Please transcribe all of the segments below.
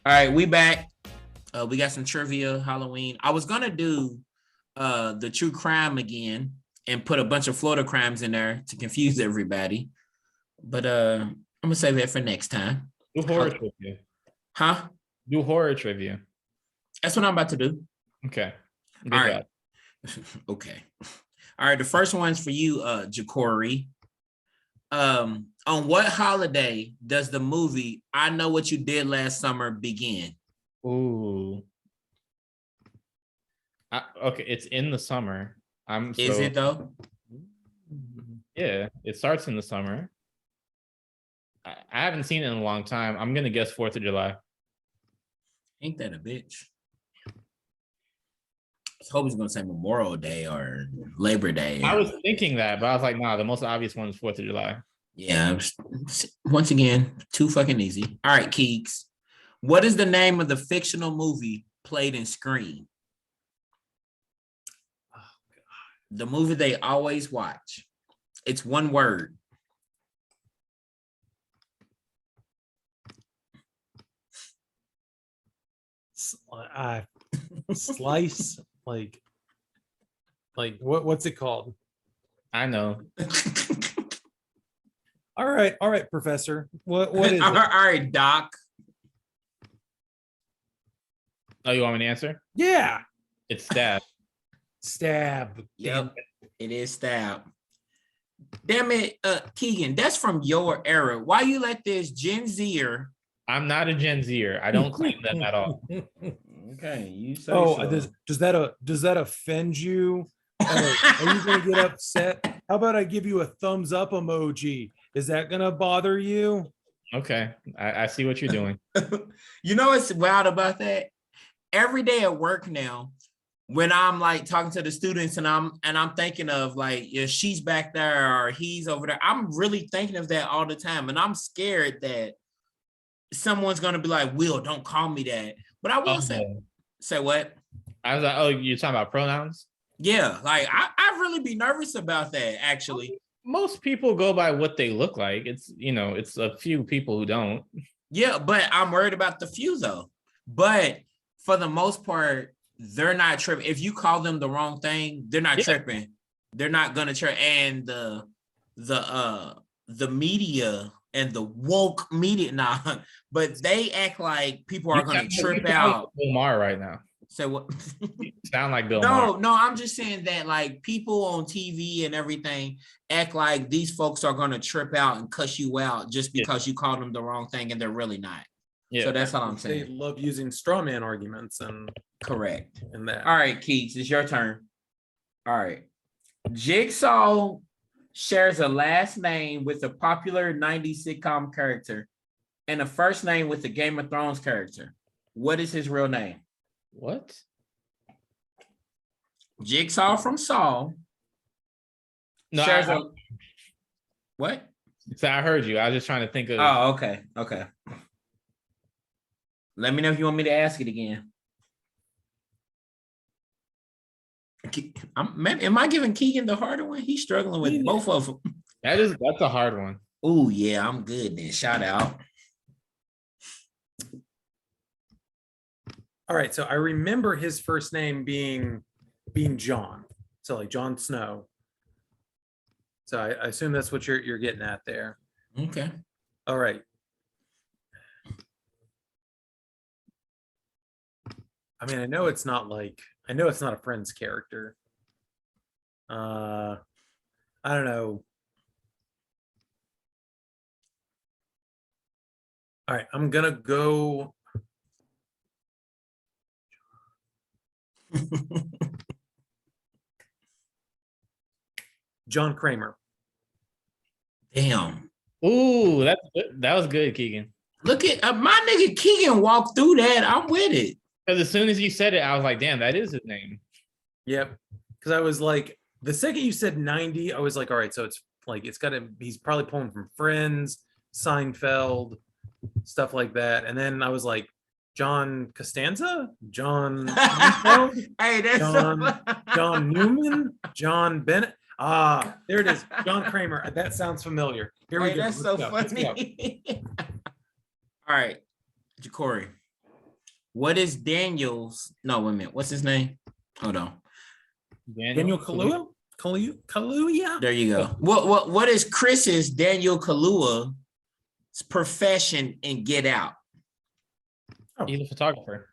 All right, we back. We got some trivia Halloween. I was gonna do the true crime again and put a bunch of Florida crimes in there to confuse everybody. But I'm gonna save that for next time. Do horror trivia. Huh? Do horror trivia. That's what I'm about to do. Okay. Good All right. Okay. All right. The first one's for you, Jacory. On what holiday does the movie I Know What You Did Last Summer begin? Ooh. Okay, it's in the summer. Is it though? Yeah, it starts in the summer. I haven't seen it in a long time. I'm gonna guess 4th of July. Ain't that a bitch? I hope he's gonna say Memorial Day or Labor Day. I was thinking that, but I was like, nah, the most obvious one is 4th of July. Yeah, once again, too fucking easy. All right, Keeks. What is the name of the fictional movie played in Scream? Oh, God. The movie they always watch. It's one word. Slice, like what's it called? I know. All right, Professor. What is it? All right, Doc. Oh, you want me to answer? Yeah. It's Stab. Stab. Yep, it is Stab. Damn it, Keegan, that's from your era. Why you let this Gen Zer? I'm not a Gen Zer. I don't claim that at all. Okay, you say so. Does that offend you? Are you gonna get upset? How about I give you a thumbs up emoji? Is that gonna bother you? Okay, I see what you're doing. You know what's wild about that? Every day at work now, when I'm like talking to the students and I'm thinking of like if she's back there or he's over there, I'm really thinking of that all the time, and I'm scared that someone's gonna be like, "Will, don't call me that." But I will say what? I was like, oh, you're talking about pronouns? Yeah, like I really be nervous about that actually. Most people go by what they look like. It's it's a few people who don't. Yeah, but I'm worried about the few though. But for the most part, they're not tripping. If you call them the wrong thing, they're not tripping. They're not gonna trip. And the media and the woke media, but they act like people are gonna trip out. Bill Maher right now. So what? You sound like Bill Maher. No, I'm just saying that like people on TV and everything act like these folks are gonna trip out and cuss you out just because you called them the wrong thing, and they're really not. Yeah. So that's all I'm saying. They love using straw man arguments and correct. And that. All right, Keeks, it's your turn. All right. Jigsaw shares a last name with a popular 90s sitcom character and a first name with the Game of Thrones character. What is his real name? What? Jigsaw from Saw. No, shares what? So I heard you. I was just trying to think of. Oh, okay. Okay. Let me know if you want me to ask it again. Am I giving Keegan the harder one? He's struggling with both of them. That's a hard one. Oh yeah, I'm good then. Shout out. All right, so I remember his first name being John, so like Jon Snow. So I assume that's what you're getting at there. Okay. All right. I mean, I know it's not a Friends character. I don't know. All right, I'm gonna go. John Kramer. Damn. Ooh, that was good, Keegan. Look at my nigga Keegan walked through that. I'm with it. Because as soon as you said it, I was like, damn, that is his name. Yep. Because I was like, the second you said 90, I was like, all right, so it's like he's probably pulling from Friends, Seinfeld, stuff like that. And then I was like, John Costanza, John hey, that's John Newman, John Bennett. Ah, there it is. John Kramer. That sounds familiar. Here we go. That's so funny. All right, Jacory. What is Daniel's? No, wait a minute. What's his name? Hold on. Daniel Kaluuya? Kaluuya? There you go. What is Chris's Daniel Kaluuya's profession in Get Out? He's a photographer.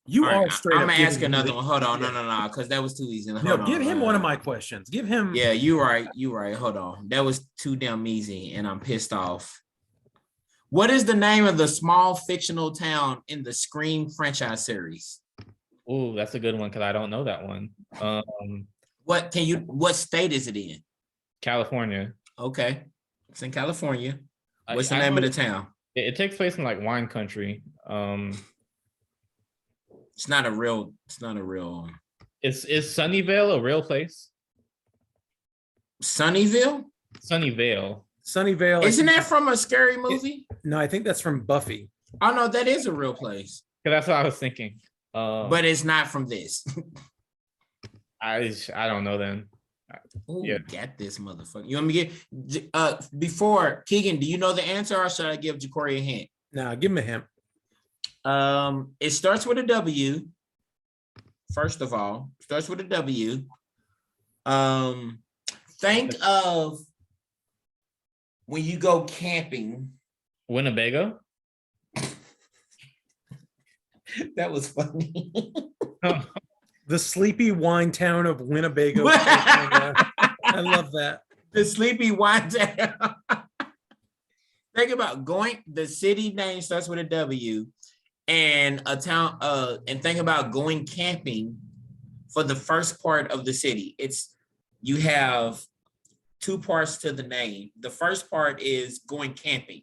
You All are right, straight I'm up gonna giving ask him another the- one. Hold on, Yeah. no, because that was too easy. Hold No, on, give him one of my questions. Give him. Yeah, you right. Hold on. That was too damn easy, and I'm pissed off. What is the name of the small fictional town in the Scream franchise series? Oh, that's a good one because I don't know that one. What state is it in? California. Okay. It's in California. I- What's the I name know of the town? It takes place in like wine country. It's not a real. Is Sunnyvale a real place? Sunnyvale? Sunnyvale. Sunnyvale. Isn't that from a scary movie? No, I think that's from Buffy. Oh no, that is a real place. 'Cause that's what I was thinking. But it's not from this. I don't know then. Ooh, Yeah. got this motherfucker. You want me to get before Keegan, do you know the answer or should I give Jacory a hint? Now, give him a hint. It starts with a W. First of all, starts with a W. Think of when you go camping. Winnebago. That was funny. The sleepy wine town of Winnebago. I love that. The sleepy wine town. Think about the city name starts with a W and a town, and think about going camping for the first part of the city. You have two parts to the name. The first part is going camping.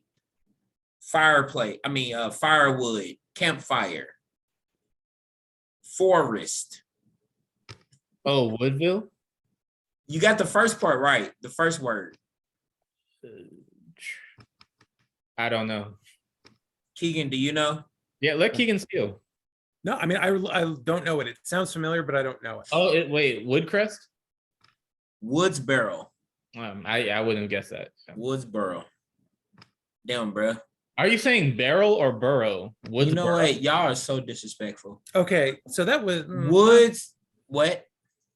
Firewood, campfire, forest. Oh, Woodville. You got the first part right, the first word. I don't know. Keegan, do you know? Yeah, let Keegan steal. No, I mean, I don't know it. It sounds familiar, but I don't know it. Oh, wait, Woodcrest. Woodsboro. I wouldn't guess that. Woodsboro. Damn, bro. Are you saying barrel or burrow? Woodsboro. You know what? Y'all are so disrespectful. Okay, so that was Woods, what?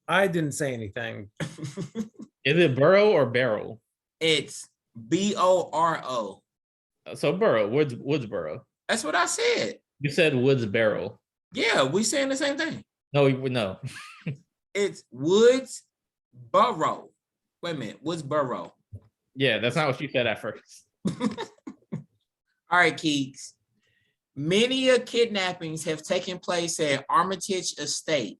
I didn't say anything. Is it burrow or barrel? It's Boro. So burrow, Woodsboro. That's what I said. You said Woods barrel. Yeah, we saying the same thing. No. It's Woodsboro. Wait a minute, Woodsboro. Yeah, that's not what you said at first. All right, Keeks. Many kidnappings have taken place at Armitage Estate.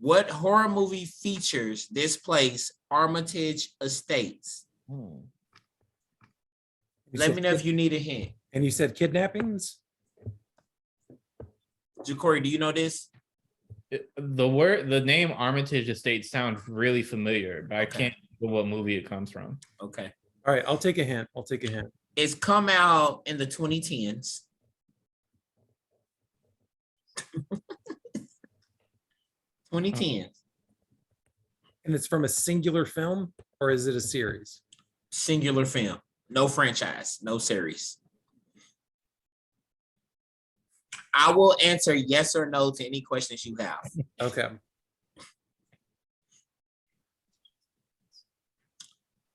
What horror movie features this place, Armitage Estates? Let me know if you need a hint. And you said kidnappings? Jacory, do you know this? The name Armitage Estate sounds really familiar, but I Okay. can't think of what movie it comes from. Okay. All right, I'll take a hint. It's come out in the 2010s. And it's from a singular film, or is it a series? Singular film. No franchise, no series. I will answer yes or no to any questions you have. Okay.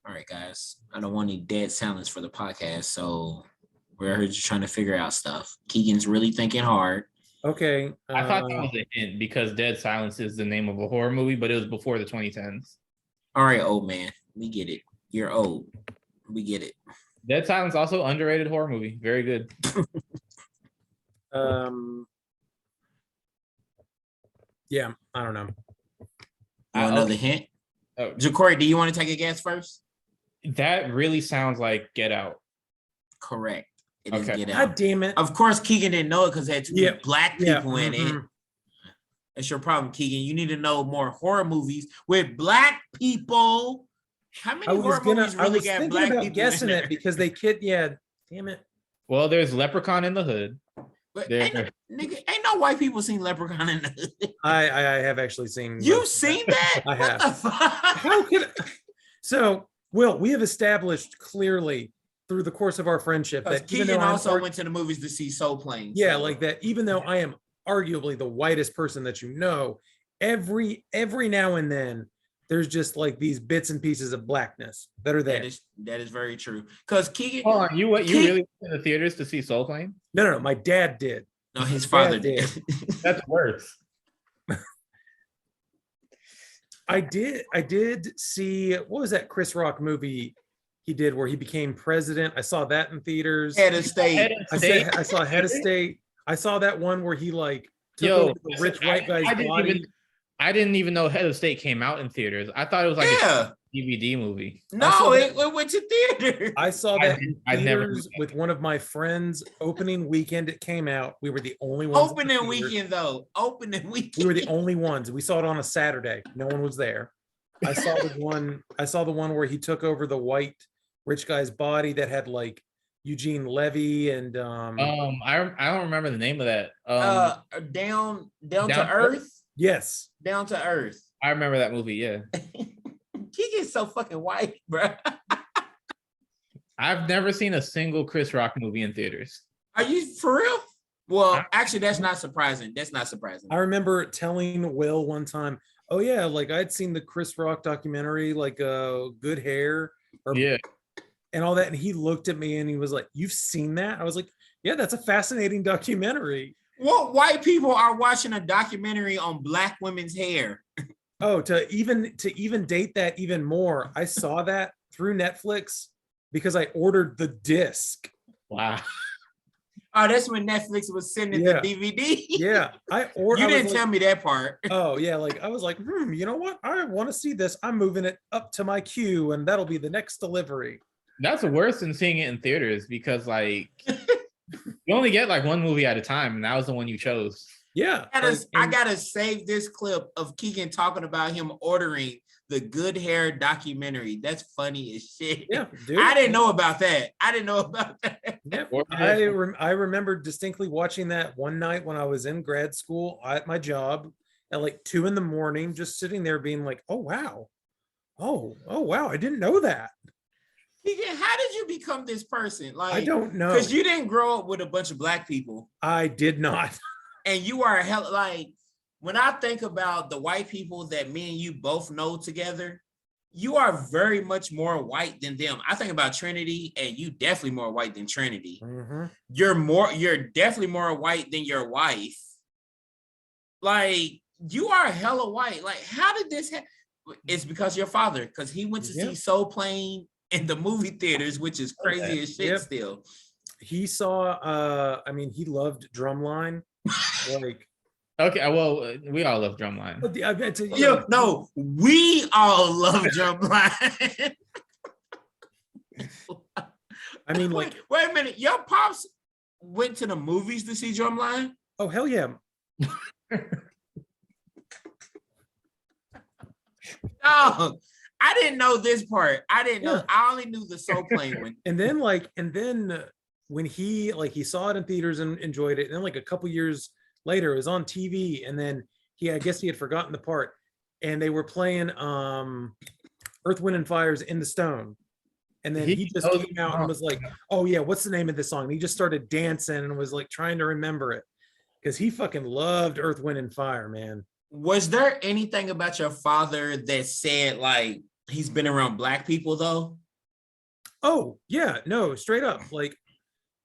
All right, guys. I don't want any dead silence for the podcast, so we're just trying to figure out stuff. Keegan's really thinking hard. Okay. I thought that was a hint because Dead Silence is the name of a horror movie, but it was before the 2010s. All right, old man. We get it. You're old. We get it. Dead Silence also underrated horror movie. Very good. Yeah, I don't know. You want another hint? Oh, Jacory, do you want to take a guess first? that really sounds like Get Out. Correct. It is Okay. Get Out. God damn it. Of course, Keegan didn't know it because it had two Yeah. black Yeah, people in it. mhm. That's your problem, Keegan. You need to know more horror movies with black people. How many I was horror movies I really was got thinking black about people guessing in it there? because they yeah, damn it. Well, there's Leprechaun in the Hood. But There- ain't no white people seen Leprechaun in the Hood. I have actually seen. You've seen that? I What have. the fuck? How could so Will, we have established clearly through the course of our friendship Because that even though Keegan I'm also went to the movies to see Soul Plane. yeah, so- like that, even though I am arguably the whitest person that you know, every now and then there's just like these bits and pieces of blackness that are there. That is very true. Because Keegan, Hold on, you Keegan- really went to the theaters to see Soul Plane? No, my dad did. no, his Dad father did. That's worse. I did see, what was that Chris Rock movie he did where he became president? I saw that in theaters. Head of state. I saw Head of State. I saw that one where he like took Yo, over the rich white guy's body. I didn't even know Head of State came out in theaters. I thought it was like Yeah. a DVD movie. No, it went to theater. I saw that I in never theaters knew that. with one of my friends. Opening weekend it came out. We were the only ones. in the Opening theater. weekend though. Opening weekend. We were the only ones. We saw it on a Saturday. No one was there. I saw the one where he took over the white rich guy's body that had like Eugene Levy and I don't remember the name of that. Down Down to to earth. yes. Down to earth. I remember that movie. Yeah, Keegan's so fucking white, bro. I've never seen a single Chris Rock movie in theaters. Are you for real? Well, actually, that's not surprising. That's not surprising. I remember telling Will one time, oh yeah, like I'd seen the Chris Rock documentary, like Good Hair or Yeah, and all that. And he looked at me and he was like, you've seen that? I was like, yeah, that's a fascinating documentary. What white people are watching a documentary on black women's hair? Oh, to even date that even more, I saw that through Netflix because I ordered the disc. wow. Oh, that's when Netflix was sending Yeah. the DVD. Yeah, I ordered. You didn't tell me that part. Oh yeah, like I was like, you know what? I want to see this. I'm moving it up to my queue, and that'll be the next delivery. That's worse than seeing it in theaters because like you only get like one movie at a time, and that was the one you chose. Yeah, I and- gotta save this clip of Keegan talking about him ordering the Good Hair documentary. That's funny as shit. yeah, dude. I didn't know about that. I didn't know about that. Yeah, Or- I remember distinctly watching that one night when I was in grad school at my job at like 2 a.m, just sitting there being like, oh wow, oh wow, I didn't know that. Keegan, how did you become this person? Like, I don't know. because you didn't grow up with a bunch of black people, I did not. and you are hell. Like, when I think about the white people that me and you both know together, you are very much more white than them. I think about Trinity, and you definitely more white than Trinity. Mhm. You're definitely more white than your wife. Like, you are hella white. Like, how did this happen? It's because your father, because he went to Yep. see Soul Plane in the movie theaters, which is crazy as shit Yep. still. He saw. I mean, he loved Drumline. Like, Okay, well, we all love Drumline. but I bet to, Yeah, no, we all love Drumline. I mean, like, wait a minute. Your pops went to the movies to see Drumline? oh hell yeah. No, I didn't know this part. I didn't know. Yeah. I only knew the Soul Plane one. And then when he saw it in theaters and enjoyed it, and then like a couple years later it was on TV, and then I guess he had forgotten the part, and they were playing Earth, Wind and Fire's In the Stone, and then he just knows came out the and was like, oh yeah, what's the name of this song? And he just started dancing and was like trying to remember it because he fucking loved Earth, Wind and Fire, man. Was there anything about your father that said like he's been around black people though? Oh yeah, no, straight up. Like,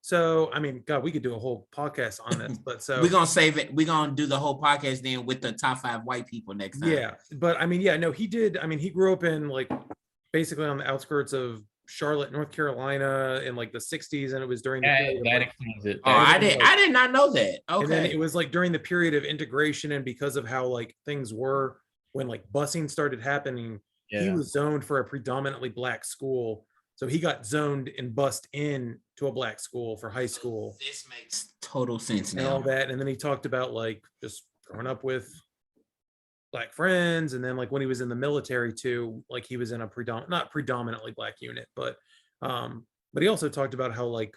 so I mean, God, we could do a whole podcast on this, but so We're gonna save it. We're gonna do the whole podcast then with the top 5 white people next time. yeah, but I mean, yeah, no, he did. I mean, he grew up in like basically on the outskirts of Charlotte, North Carolina in like the 60s, and it was during the That, period of, that like, explains it. Oh, I did not know that. and then Okay. it was like during the period of integration, and because of how like things were when like busing started happening, he Yeah. was zoned for a predominantly black school. So he got zoned and bussed in to a black school for high school This makes total sense and all now. that. And then he talked about like just growing up with black friends. And then like when he was in the military too, like he was in a not predominantly black unit, but he also talked about how like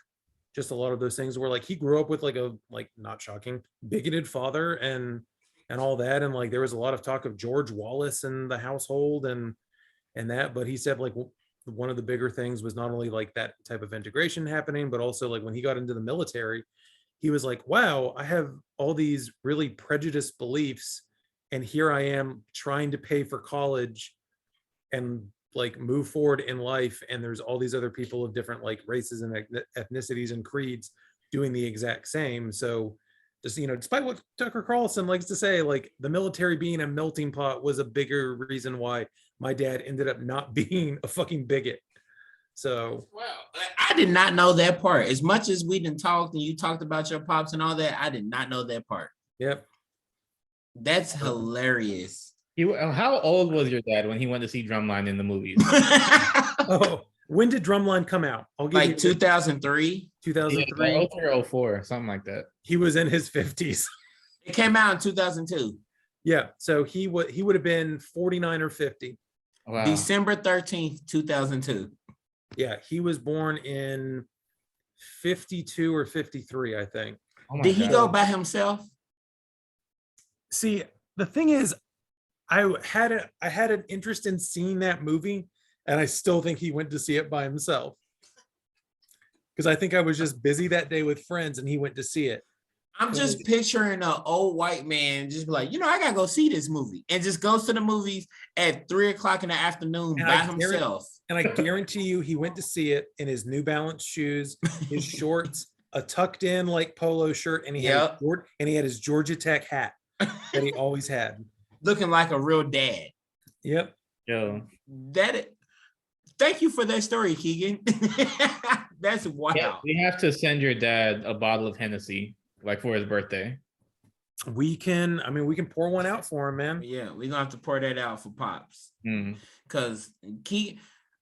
just a lot of those things were like he grew up with like a like not shocking bigoted father and all that. And like there was a lot of talk of George Wallace in the household and that, but he said like one of the bigger things was not only like that type of integration happening, but also like when he got into the military, he was like, wow, I have all these really prejudiced beliefs, and here I am trying to pay for college and like move forward in life, and there's all these other people of different like races and ethnicities and creeds doing the exact same. So just, despite what Tucker Carlson likes to say, like the military being a melting pot was a bigger reason why my dad ended up not being a fucking bigot. So Well, I did not know that part. As much as we didn't talk and you talked about your pops and all that, I did not know that part. yep. That's hilarious. How old was your dad when he went to see Drumline in the movies? Oh, when did Drumline come out? I'll give Like you 2003. 2003. Yeah, 03 or 04, something like that. He was in his 50s. It came out in 2002. Yeah, so he would have been 49 or 50. Wow. December 13th, 2002. Yeah, he was born in 52 or 53, I think. Oh my Did he God. go by himself? See, the thing is, I had an interest in seeing that movie, and I still think he went to see it by himself. Because I think I was just busy that day with friends, and he went to see it. I'm just picturing an old white man just be like, I gotta go see this movie, and just goes to the movies at 3:00 in the afternoon And by I guarantee- himself. And I guarantee you, he went to see it in his New Balance shoes, his shorts, a tucked in like polo shirt, and he Yep. had his Georgia Tech hat that he always had. Looking like a real dad. Yep. Yo. Thank you for that story, Keegan. That's wild. Yeah, we have to send your dad a bottle of Hennessy, like for his birthday. We can pour one out for him, man. Yeah, we're gonna have to pour that out for Pops. Mm. Because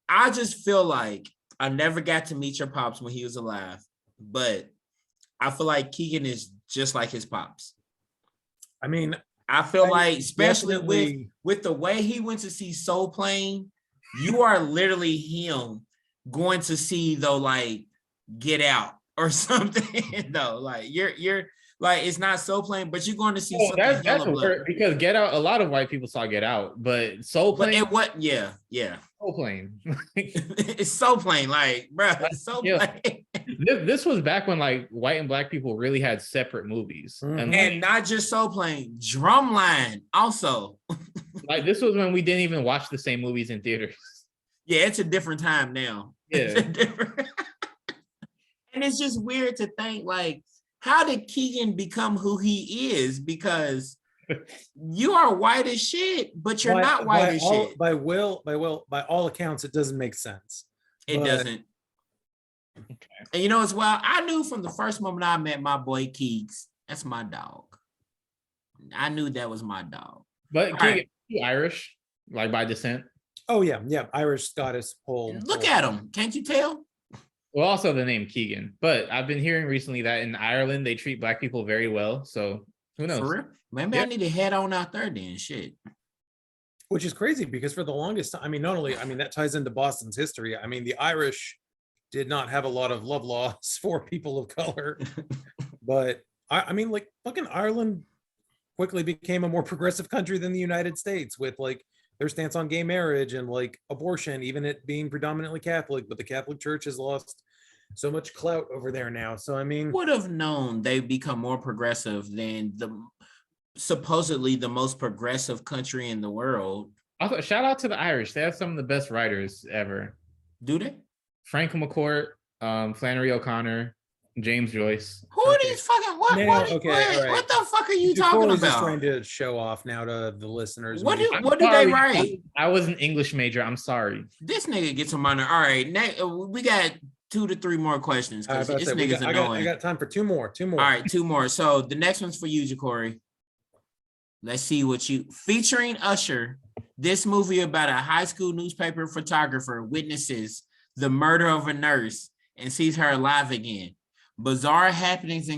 I just feel like I never got to meet your Pops when he was alive, but I feel like Keegan is just like his Pops. I mean, I feel I like, especially definitely- with the way he went to see Soul Plane, you are literally him going to see like Get Out or something. though, like you're like, it's not Soul Plane, but you're going to see something That's hella bloody. weird, because Get Out, a lot of white people saw Get Out, but Soul But Plane, it what? Yeah. Soul Plane. It's Soul Plane, like, bro, it's Soul Yeah. Plane. This was back when like white and black people really had separate movies, and And not just Soul Plane, Drumline also. like this was when we didn't even watch the same movies in theaters. Yeah, it's a different time now. It's a Yeah. different. And it's just weird to think, like, how did Keegan become who he is? Because you are white as shit, but you're not white as shit. By all accounts, it doesn't make sense. It but- doesn't. And as well, I knew from the first moment I met my boy Keeks, that's my dog. I knew that was my dog. But All Keegan, right. you Irish, like by descent. Oh yeah, Irish, Scottish, whole. Look at him. Can't you tell? Well, also the name Keegan. But I've been hearing recently that in Ireland they treat black people very well. So who knows? For real? Maybe I Yeah. need to head on out there then. Shit. Which is crazy because for the longest time, that ties into Boston's history. I mean, the Irish did not have a lot of love laws for people of color, but like fucking Ireland quickly became a more progressive country than the United States with like their stance on gay marriage and like abortion, even it being predominantly Catholic, but the Catholic Church has lost so much clout over there now. So I mean, Would have known they become more progressive than supposedly the most progressive country in the world. Also, shout out to the Irish. They have some of the best writers ever. Do they? Frank McCourt, Flannery O'Connor, James Joyce. Who are Okay. these fucking what? Now, What, okay, what, all right. what the fuck are you Corey's talking just about? trying to show off now to the listeners. What maybe. do I'm they sorry. write? I was an English major. I'm sorry. This nigga gets him on there. All right, we got 2 to 3 more questions I was because about to this say, nigga's I annoying. got time for two more. All right, 2 more. So the next one's for you, Ja'Cory. Let's see what you featuring Usher. This movie about a high school newspaper photographer witnesses the murder of a nurse and sees her alive again. Bizarre happenings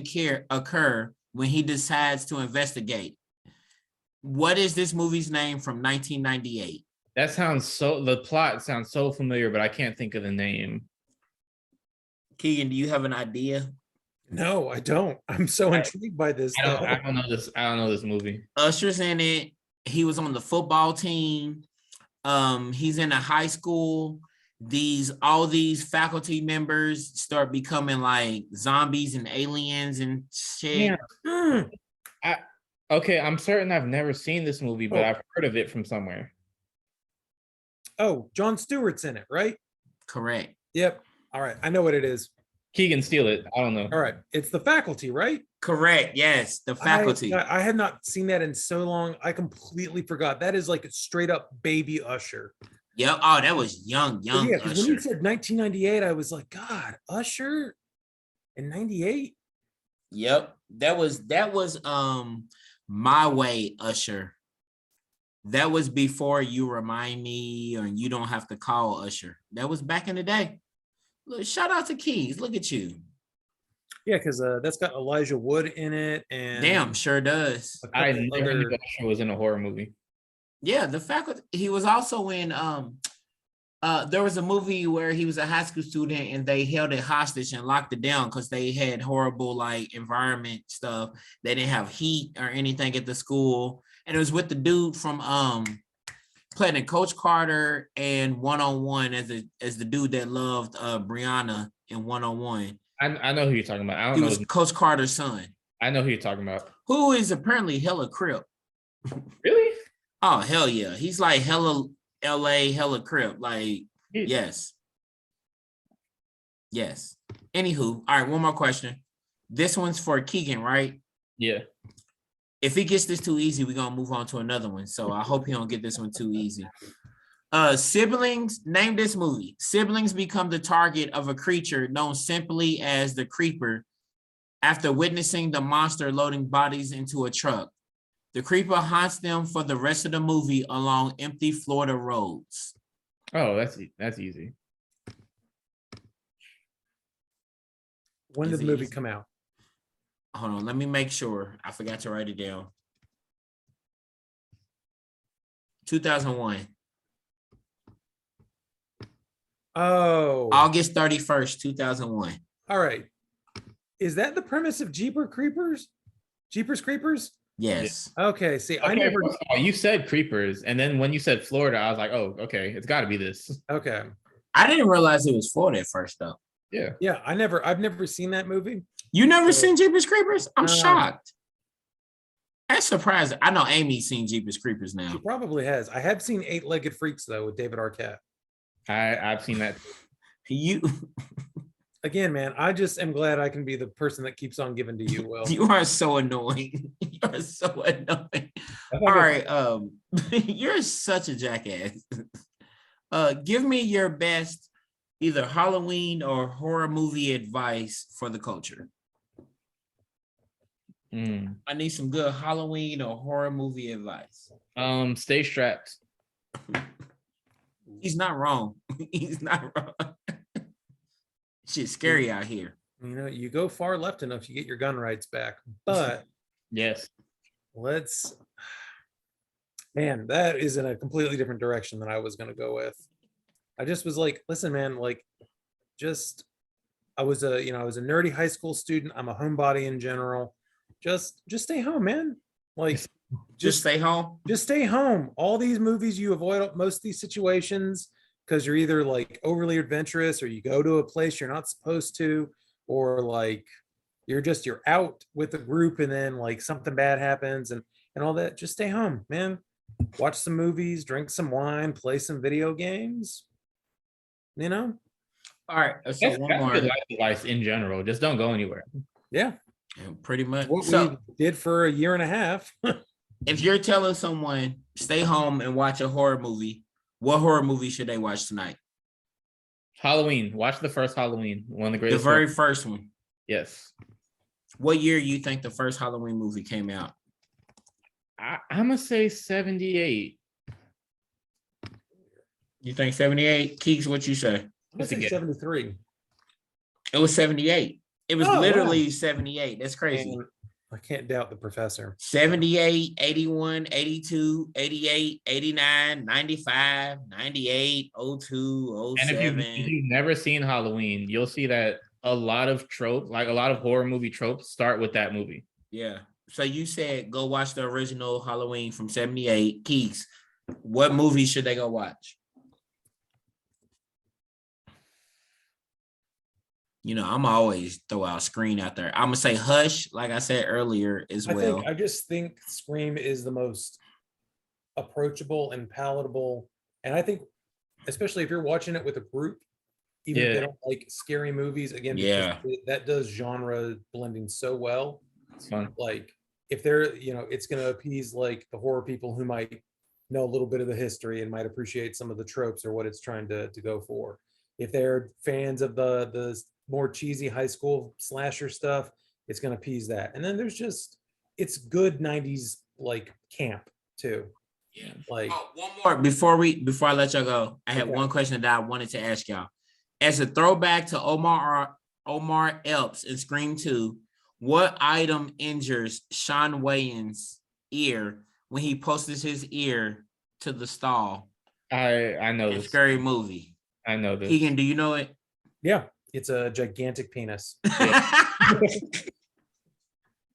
occur when he decides to investigate. What is this movie's name from 1998? The plot sounds so familiar, but I can't think of the name. Keegan, do you have an idea? No, I don't. I'm so intrigued by this. I though. don't know this. I don't know this movie. Usher's in it. He was on the football team. He's in a high school. all these faculty members start becoming like zombies and aliens and shit. Yeah. Mm. Okay, I'm certain I've never seen this movie, but Oh. I've heard of it from somewhere. Oh, Jon Stewart's in it, right? Correct. Yep. All right. I know what it is. Keegan, steal it. I don't know. All right. It's The Faculty, right? Correct. Yes, the faculty. I had not seen that in so long. I completely forgot. That is like a straight up baby Usher. Yep. Oh, that was young Yeah, because when you Usher. said 1998, I was like, God, Usher in 98? Yep. That was My Way Usher. That was before You Remind Me or You Don't Have to Call Usher. That was back in the day. Look, shout out to Keys. Look at you. Yeah, because that's got Elijah Wood in it. And Damn, sure does. a couple I never other- knew Usher was in a horror movie. Yeah, the faculty. He was also in there was a movie where he was a high school student and they held it hostage and locked it down because they had horrible like environment stuff. They didn't have heat or anything at the school. And it was with the dude from playing in Coach Carter and 101 as the dude that loved Brianna in 101. I know who you're talking about. I He don't know. was Coach Carter's son, I know who you're talking about. who is apparently hella Crip. Really? Oh, hell yeah. He's like hella LA, hella Crip. Like, yes. Yes. Anywho, all right, one more question. This one's for Keegan, right? Yeah. If he gets this too easy, we're gonna move on to another one. So I hope he don't get this one too easy. Siblings, name this movie. Siblings become the target of a creature known simply as the Creeper after witnessing the monster loading bodies into a truck. The Creeper haunts them for the rest of the movie along empty Florida roads. Oh, that's easy. When did Is the it movie easy? come out? Hold on, let me make sure. I forgot to write it down. 2001. Oh, August 31st, 2001. all right. Is that the premise of Jeepers Creepers? Jeepers Creepers? Yes. Okay, see, I Okay, never. first of all, you said Creepers, and then when you said Florida, I was like, oh, okay, it's got to be this. Okay, I didn't realize it was Florida at first, though. Yeah. yeah, I've never seen that movie. You never So- seen Jeepers Creepers? I'm No. shocked. That's surprising. I know Amy's seen Jeepers Creepers She now. probably has. I have seen Eight-Legged Freaks though with David Arquette. I've seen that. You Again, man, I just am glad I can be the person that keeps on giving to you, Will. you are so annoying. You are so annoying. All right. You're such a jackass. Give me your best either Halloween or horror movie advice for the culture. I need some good Halloween or horror movie advice. Stay strapped. He's not wrong. He's not wrong. Shit's scary out here. You know, you go far left enough, you get your gun rights back. But Yes. let's, man, that is in a completely different direction than I was going to go with. I just was like, listen, man, like, just, I was a nerdy high school student. I'm a homebody in general. Just stay home, man. Like, Just stay home. just stay home. All these movies, you avoid most of these situations because you're either like overly adventurous or you go to a place you're not supposed to, or like you're out with a group and then like something bad happens and all that. Just stay home, man. Watch some movies, drink some wine, play some video games. You know? All right. So That's one good more. life advice in general. Just don't go anywhere. Yeah. Yeah, pretty much. What So we did for a year and a half. if you're telling someone stay home and watch a horror movie, what horror movie should they watch tonight? Halloween. Watch the first Halloween. One of the The greatest. very first one. Yes. What year you think the first Halloween movie came out? I'm gonna say 78. You think 78? Keeks, what you say? Let's say 73. It was 78. It was Oh, wow. literally 78. That's crazy. And I can't doubt the professor. 78, 81, 82, 88, 89, 95, 98, 02, And if 07. you've never seen Halloween, you'll see that a lot of tropes, like a lot of horror movie tropes, start with that movie. Yeah. So you said go watch the original Halloween from 78. Keeks, what movie should they go watch? You know, I'm always throw out Scream out there. I'm gonna say Hush, like I said earlier as well. I just think Scream is the most approachable and palatable. And I think, especially if you're watching it with a group, even if they Yeah. don't like scary movies, again, Yeah. because that does genre blending so well. It's fun. Like if they're, it's going to appease like the horror people who might know a little bit of the history and might appreciate some of the tropes or what it's trying to go for. If they're fans of the more cheesy high school slasher stuff, it's going to appease that. And then there's just, it's good 90s like camp too. Yeah. Like, Oh, one more before I let y'all go. I have Okay. one question that I wanted to ask y'all. As a throwback to Omar Epps in Scream 2, what item injures Sean Wayans' ear when he posts his ear to the stall I know in this. Scary Movie? I know this. Keegan, do you know it? yeah, it's a gigantic penis.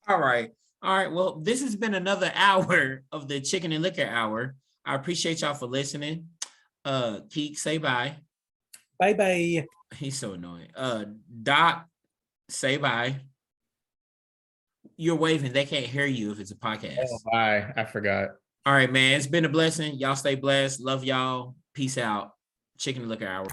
All right. All right. Well, this has been another hour of the Chicken and Liquor Hour. I appreciate y'all for listening. Keek, say bye. Bye bye. He's so annoying. Doc, say bye. You're waving. They can't hear you if it's a podcast. Oh, bye. I forgot. All right, man. It's been a blessing. Y'all stay blessed. Love y'all. Peace out. Chicken and Liquor Hour.